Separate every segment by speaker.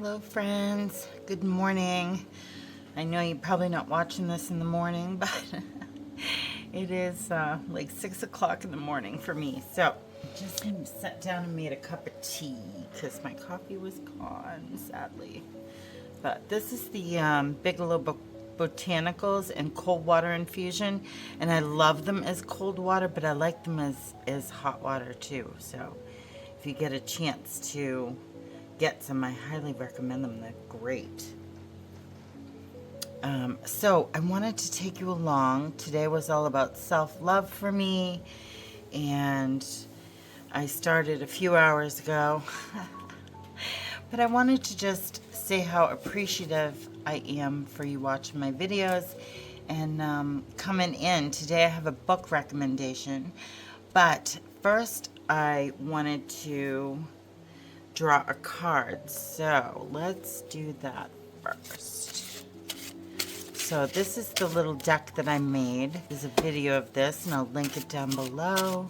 Speaker 1: Hello friends, good morning. I know you're probably not watching this in the morning, but it is like 6 o'clock in the morning for me. So just sat down and made a cup of tea because my coffee was gone, sadly. But this is the Bigelow Botanicals and cold water infusion, and I love them as cold water, but I like them as hot water too. So if you get a chance to get some, I highly recommend them. They're great. So I wanted to take you along. Today was all about self-love for me, and I started a few hours ago. But I wanted to just say how appreciative I am for you watching my videos and coming in. Today I have a book recommendation, but first I wanted to draw a card. So let's do that first. So this is the little deck that I made. There's a video of this and I'll link it down below.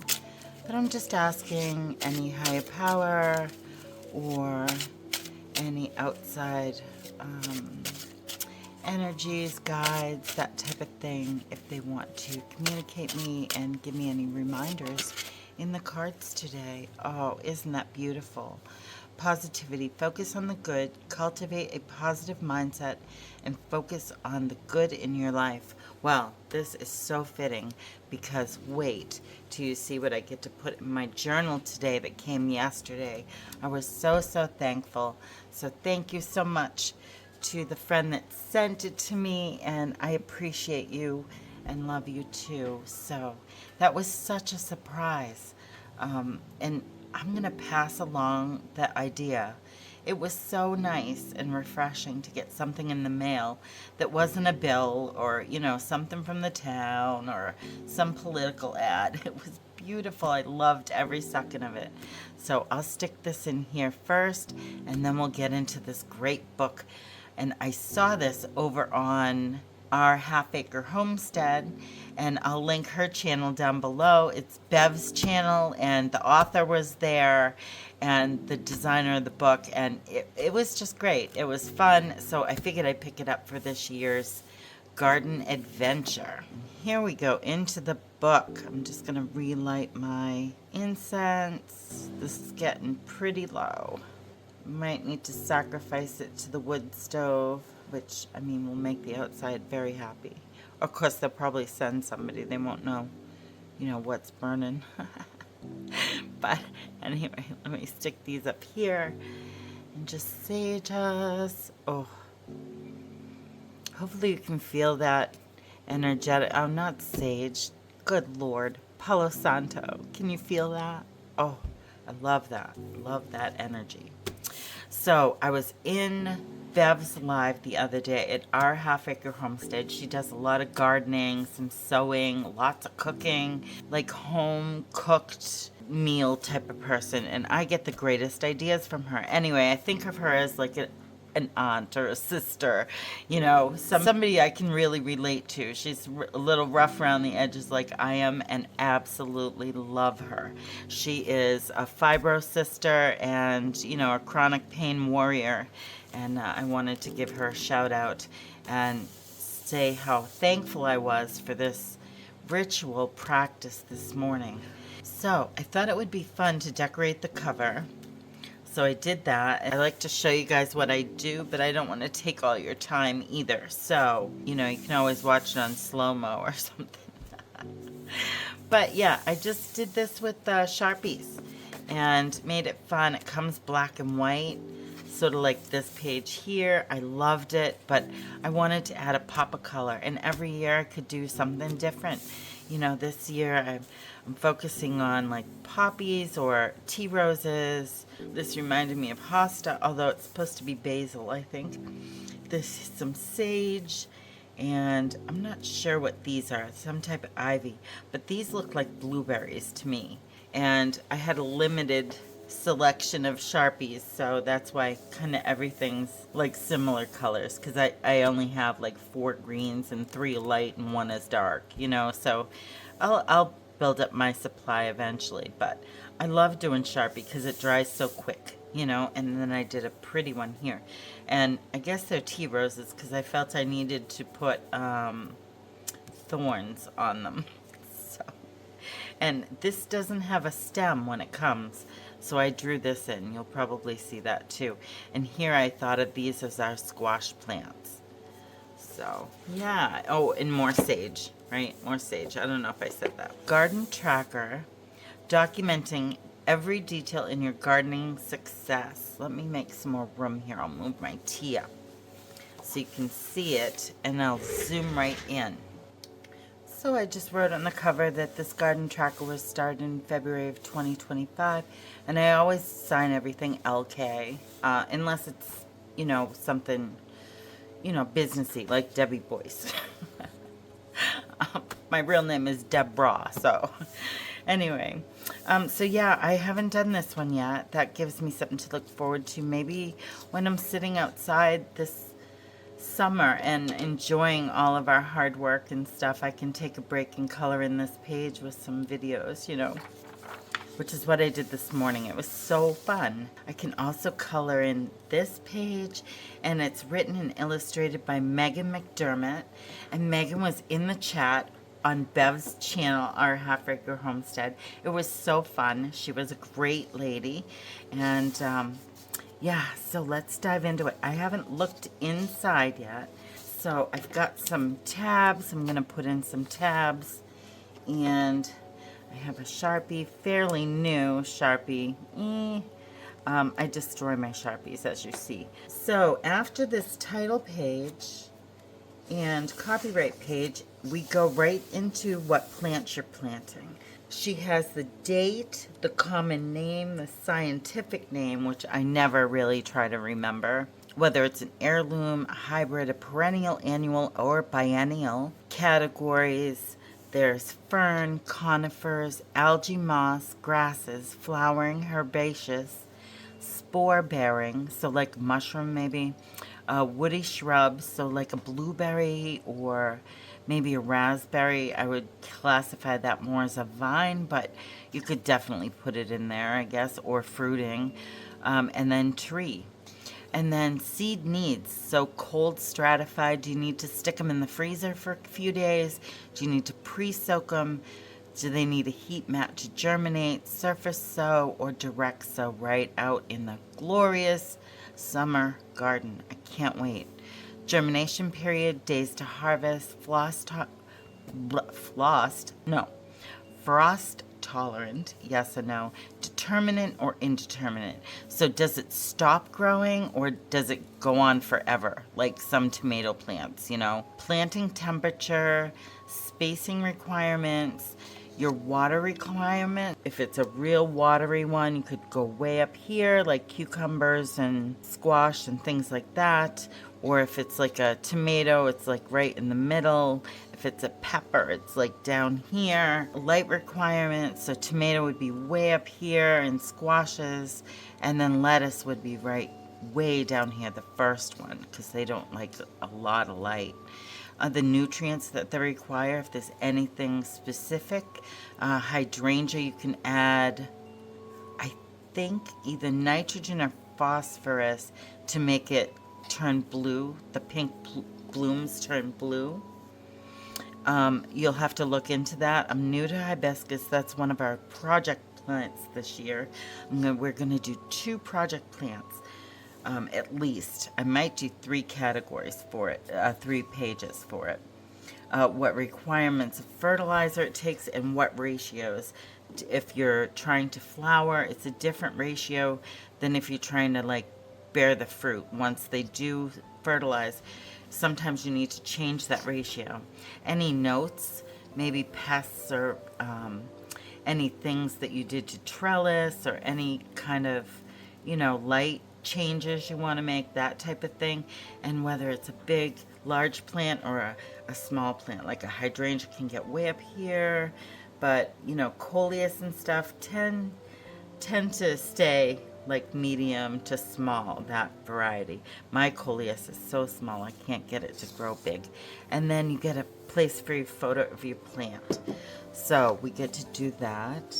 Speaker 1: But I'm just asking any higher power or any outside energies, guides, that type of thing, if they want to communicate me and give me any reminders in the cards today. Oh, isn't that beautiful? Positivity. Focus on the good. Cultivate a positive mindset and focus on the good in your life. Well, this is so fitting because wait till you see what I get to put in my journal today that came yesterday. I was so thankful. So thank you so much to the friend that sent it to me, and I appreciate you and love you too. So that was such a surprise. And I'm going to pass along that idea. It was so nice and refreshing to get something in the mail that wasn't a bill or, you know, something from the town or some political ad. It was beautiful. I loved every second of it. So I'll stick this in here first, and then we'll get into this great book. And I saw this over on Our HalfAcre Homestead, and I'll link her channel down below. It's Bev's channel, and the author was there and the designer of the book, and it was just great. It was fun, so I figured I'd pick it up for this year's garden adventure. Here we go into the book. I'm just gonna relight my incense. This is getting pretty low. Might need to sacrifice it to the wood stove, which, I mean, will make the outside very happy. Of course, they'll probably send somebody. They won't know, you know, what's burning. But anyway, let me stick these up here and just sage us. Oh, hopefully you can feel that energetic. Oh, not sage. Good Lord. Palo Santo. Can you feel that? Oh, I love that. Love that energy. So I was in Bev's live the other day at Our HalfAcre Homestead. She does a lot of gardening, some sewing, lots of cooking, like home cooked meal type of person. And I get the greatest ideas from her. Anyway, I think of her as like an aunt or a sister, you know, somebody I can really relate to. She's a little rough around the edges like I am, and absolutely love her. She is a fibro sister and, you know, a chronic pain warrior. And I wanted to give her a shout out and say how thankful I was for this ritual practice this morning. So I thought it would be fun to decorate the cover. So I did that. I like to show you guys what I do, but I don't want to take all your time either. So, you know, you can always watch it on slow-mo or something. But yeah, I just did this with Sharpies and made it fun. It comes black and white, sort of like this page here. I loved it, but I wanted to add a pop of color, and every year I could do something different. You know, this year I'm focusing on like poppies or tea roses. This reminded me of hosta, although it's supposed to be basil, I think. This is some sage, and I'm not sure what these are, some type of ivy, but these look like blueberries to me. And I had a limited selection of Sharpies, so that's why kind of everything's like similar colors, because I only have like 4 greens and 3 light and 1 is dark, you know, so I'll build up my supply eventually. But I love doing Sharpie because it dries so quick. you know, and then I did a pretty one here. And I guess they're tea roses because I felt I needed to put thorns on them. So, and this doesn't have a stem when it comes, so I drew this in. You'll probably see that too. And here I thought of these as our squash plants. So, yeah. Oh, and more sage, right? More sage. I don't know if I said that. Garden tracker, documenting every detail in your gardening success. Let me make some more room here. I'll move my tea up so you can see it, and I'll zoom right in. So I just wrote on the cover that this garden tracker was started in February of 2025, and I always sign everything LK, unless it's, you know, something, you know, businessy, like Debbie Boyce. My real name is Deborah, so anyway. So yeah, I haven't done this one yet. That gives me something to look forward to. Maybe when I'm sitting outside this summer and enjoying all of our hard work and stuff, I can take a break and color in this page with some videos, you know, which is what I did this morning. It was so fun. I can also color in this page, and it's written and illustrated by Megan McDermott, and Megan was in the chat on Bev's channel, Our HalfAcre Homestead. It was so fun. She was a great lady, and yeah, so let's dive into it. I haven't looked inside yet, so I've got some tabs. I'm going to put in some tabs, and I have a Sharpie, fairly new Sharpie. I destroy my Sharpies, as you see. So after this title page and copyright page, we go right into what plants you're planting. She has the date, the common name, the scientific name, which I never really try to remember, whether it's an heirloom, a hybrid, a perennial, annual, or biennial. Categories, there's fern, conifers, algae, moss, grasses, flowering, herbaceous, spore-bearing, so like mushroom maybe, woody shrubs, so like a blueberry or maybe a raspberry. I would classify that more as a vine, but you could definitely put it in there, I guess, or fruiting. And then tree. And then seed needs. So cold stratified, do you need to stick them in the freezer for a few days? Do you need to pre-soak them? Do they need a heat mat to germinate, surface sow, or direct sow right out in the glorious summer garden? I can't wait. Germination period, days to harvest, frost tolerant, yes or no, determinate or indeterminate. So does it stop growing or does it go on forever, like some tomato plants, you know? Planting temperature, spacing requirements, your water requirement. If it's a real watery one, you could go way up here, like cucumbers and squash and things like that. Or if it's like a tomato, it's like right in the middle. If it's a pepper, it's like down here. Light requirements, so tomato would be way up here, and squashes, and then lettuce would be right way down here, the first one, because they don't like a lot of light. The nutrients that they require, if there's anything specific. Hydrangea, you can add, I think, either nitrogen or phosphorus to make it turn blue. The pink blooms turn blue. You'll have to look into that. I'm new to hibiscus. That's one of our project plants this year. We're going to do 2 project plants. At least. I might do 3 categories for it, 3 pages for it. What requirements of fertilizer it takes and what ratios. If you're trying to flower, it's a different ratio than if you're trying to like bear the fruit. Once they do fertilize, sometimes you need to change that ratio. Any notes, maybe pests or any things that you did to trellis or any kind of, you know, light changes you want to make, that type of thing. And whether it's a big large plant or a small plant, like a hydrangea can get way up here, but you know, coleus and stuff tend to stay like medium to small, that variety. My coleus is so small I can't get it to grow big. And then you get a place for your photo of your plant, so we get to do that.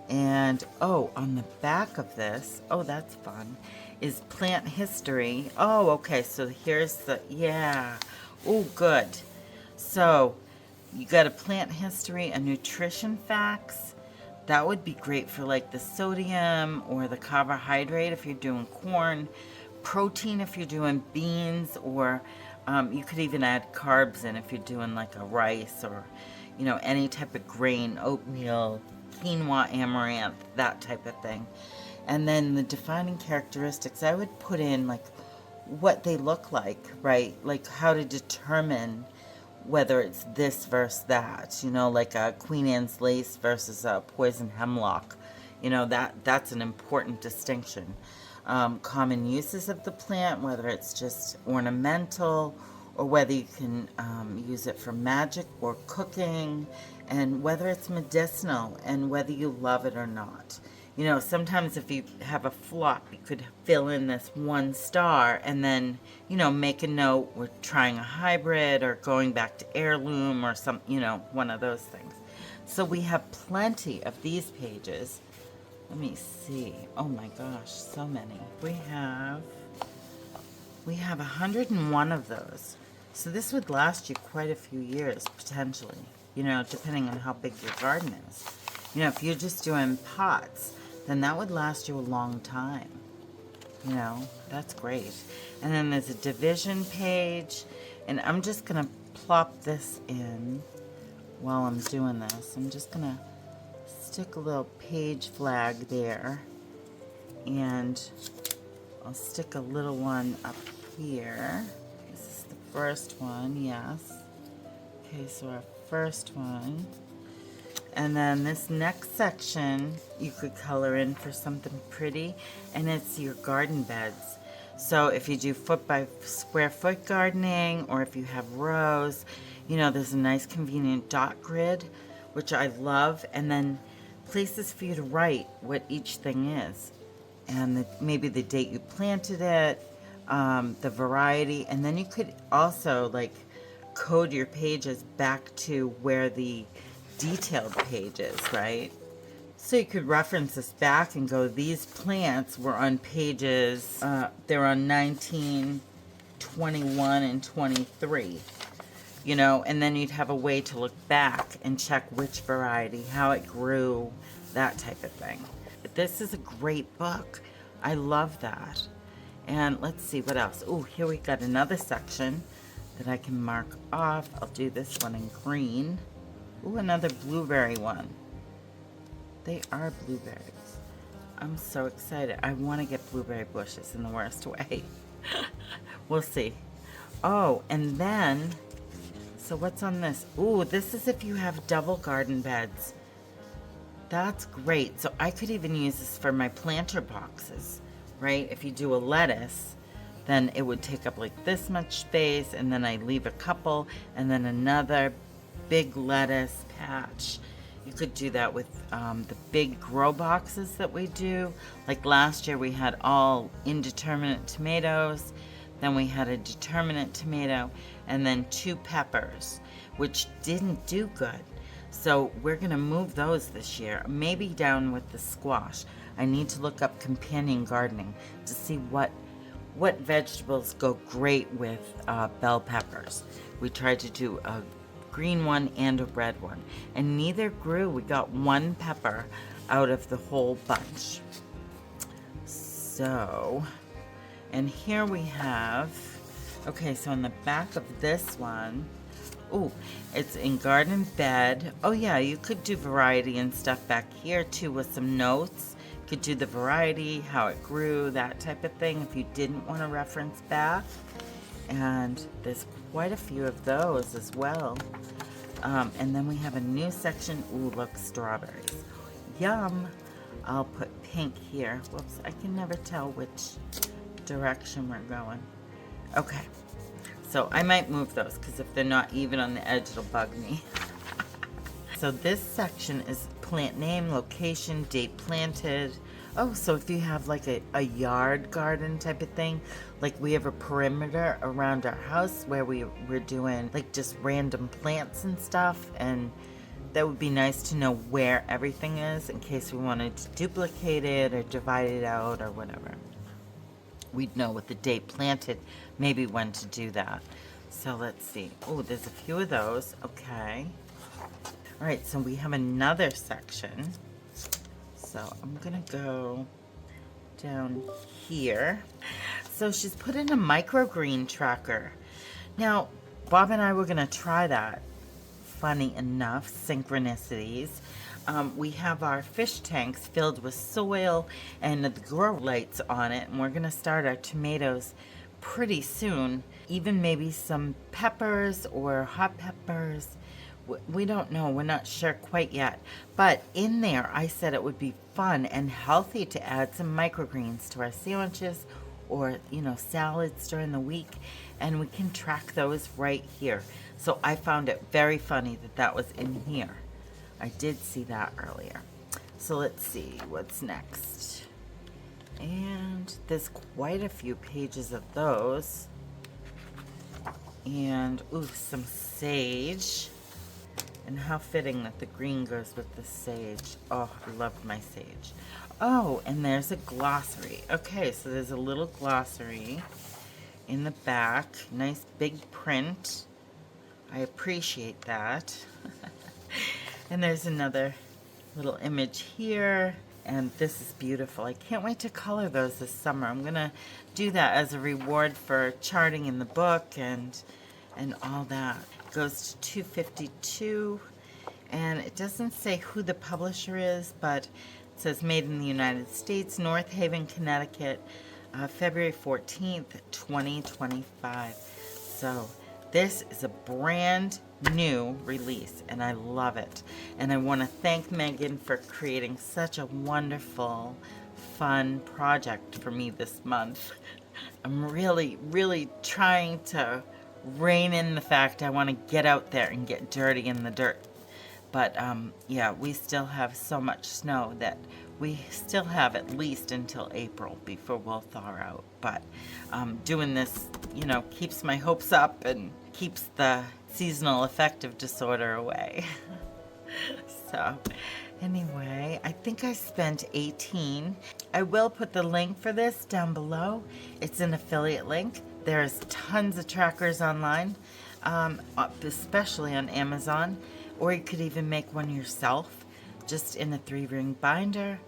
Speaker 1: And, oh, on the back of this, oh, that's fun, is plant history. Oh, okay, so here's the, yeah. Oh, good. So, you got a plant history, a nutrition facts. That would be great for like the sodium or the carbohydrate if you're doing corn, protein if you're doing beans, or you could even add carbs in if you're doing like a rice or, you know, any type of grain, oatmeal, quinoa, amaranth, that type of thing. And then the defining characteristics, I would put in like what they look like, right? Like how to determine whether it's this versus that, you know, like a Queen Anne's lace versus a poison hemlock. You know, that's an important distinction. Common uses of the plant, whether it's just ornamental or whether you can use it for magic or cooking, and whether it's medicinal and whether you love it or not. You know, sometimes if you have a flop, you could fill in this one star and then, you know, make a note, we're trying a hybrid or going back to heirloom or some, you know, one of those things. So we have plenty of these pages. Let me see. Oh my gosh, so many. We have 101 of those. So this would last you quite a few years, potentially, you know, depending on how big your garden is. You know, if you're just doing pots, then that would last you a long time. You know, that's great. And then there's a division page, and I'm just going to plop this in while I'm doing this. I'm just going to stick a little page flag there, and I'll stick a little one up here. This is the first one, yes. Okay, so our first one. And then this next section, you could color in for something pretty, and it's your garden beds. So if you do foot by square foot gardening, or if you have rows, you know, there's a nice convenient dot grid, which I love, and then places for you to write what each thing is. And maybe the date you planted it, the variety, and then you could also like code your pages back to where the detailed pages, right? So you could reference this back and go, these plants were on pages, they're on 19, 21, and 23, you know, and then you'd have a way to look back and check which variety, how it grew, that type of thing. This is a great book. I love that. And let's see what else. Oh, here we got another section that I can mark off. I'll do this one in green. Ooh, another blueberry one. They are blueberries. I'm so excited. I want to get blueberry bushes in the worst way. We'll see. Oh, and then, so what's on this? Ooh, this is if you have double garden beds. That's great. So I could even use this for my planter boxes, right? If you do a lettuce, then it would take up like this much space, and then I leave a couple, and then another big lettuce patch. You could do that with the big grow boxes that we do. Like last year we had all indeterminate tomatoes, then we had a determinate tomato, and then 2 peppers, which didn't do good. So we're gonna move those this year, maybe down with the squash. I need to look up companion gardening to see what vegetables go great with bell peppers. We tried to do a green one and a red one, and neither grew. We got 1 pepper out of the whole bunch. So, and here we have, okay, so on the back of this one, ooh, it's in garden bed. Oh yeah, you could do variety and stuff back here too with some notes. Could do the variety, how it grew, that type of thing if you didn't want to reference back. And there's quite a few of those as well. And then we have a new section. Ooh, look, strawberries. Yum. I'll put pink here. Whoops, I can never tell which direction we're going. Okay, so I might move those because if they're not even on the edge, it'll bug me. So this section is plant name, location, date planted. Oh, so if you have like a yard garden type of thing, like we have a perimeter around our house where we're doing like just random plants and stuff, and That would be nice to know where everything is in case we wanted to duplicate it or divide it out or whatever. We'd know with the date planted, maybe when to do that. So let's see. Oh, there's a few of those. Okay. All right, so we have another section. So I'm gonna go down here. So she's put in a microgreen tracker. Now, Bob and I were gonna try that. Funny enough, synchronicities. We have our fish tanks filled with soil and the grow lights on it, and we're gonna start our tomatoes pretty soon. Even maybe some peppers or hot peppers. We don't know, we're not sure quite yet. But in there, I said it would be fun and healthy to add some microgreens to our sandwiches or, you know, salads during the week, and we can track those right here. So I found it very funny that that was in here. I did see that earlier. So let's see what's next. And there's quite a few pages of those. And, ooh, some sage. And how fitting that the green goes with the sage. Oh, I loved my sage. Oh, and there's a glossary. Okay, so there's a little glossary in the back. Nice big print. I appreciate that. And there's another little image here. And this is beautiful. I can't wait to color those this summer. I'm going to do that as a reward for charting in the book and all that. It goes to $2.52. And it doesn't say who the publisher is, but it says made in the United States, North Haven, Connecticut, February 14th, 2025. So this is a brand new release, and I love it. And I want to thank Megan for creating such a wonderful, fun project for me this month. I'm really, really trying to rein in the fact I want to get out there and get dirty in the dirt. But yeah, we still have so much snow that we still have at least until April before we'll thaw out. But doing this, you know, keeps my hopes up and keeps the seasonal affective disorder away. So anyway, I think I spent 18. I will put the link for this down below. It's an affiliate link. There's tons of trackers online, especially on Amazon. Or you could even make one yourself, just in a 3-ring binder.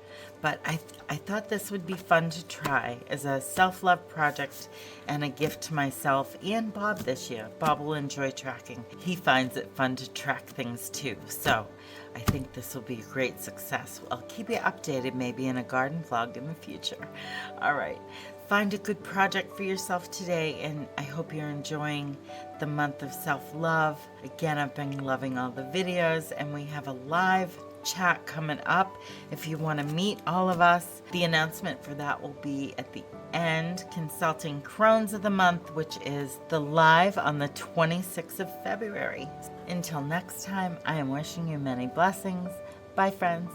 Speaker 1: But I thought this would be fun to try as a self-love project and a gift to myself and Bob this year. Bob will enjoy tracking. He finds it fun to track things too. So I think this will be a great success. I'll keep you updated maybe in a garden vlog in the future. All right. Find a good project for yourself today, and I hope you're enjoying the month of self-love. Again, I've been loving all the videos, and we have a live chat coming up. If you want to meet all of us, the announcement for that will be at the end, consulting Crones of the month, which is the live on the 26th of February. Until next time, I am wishing you many blessings. Bye, friends.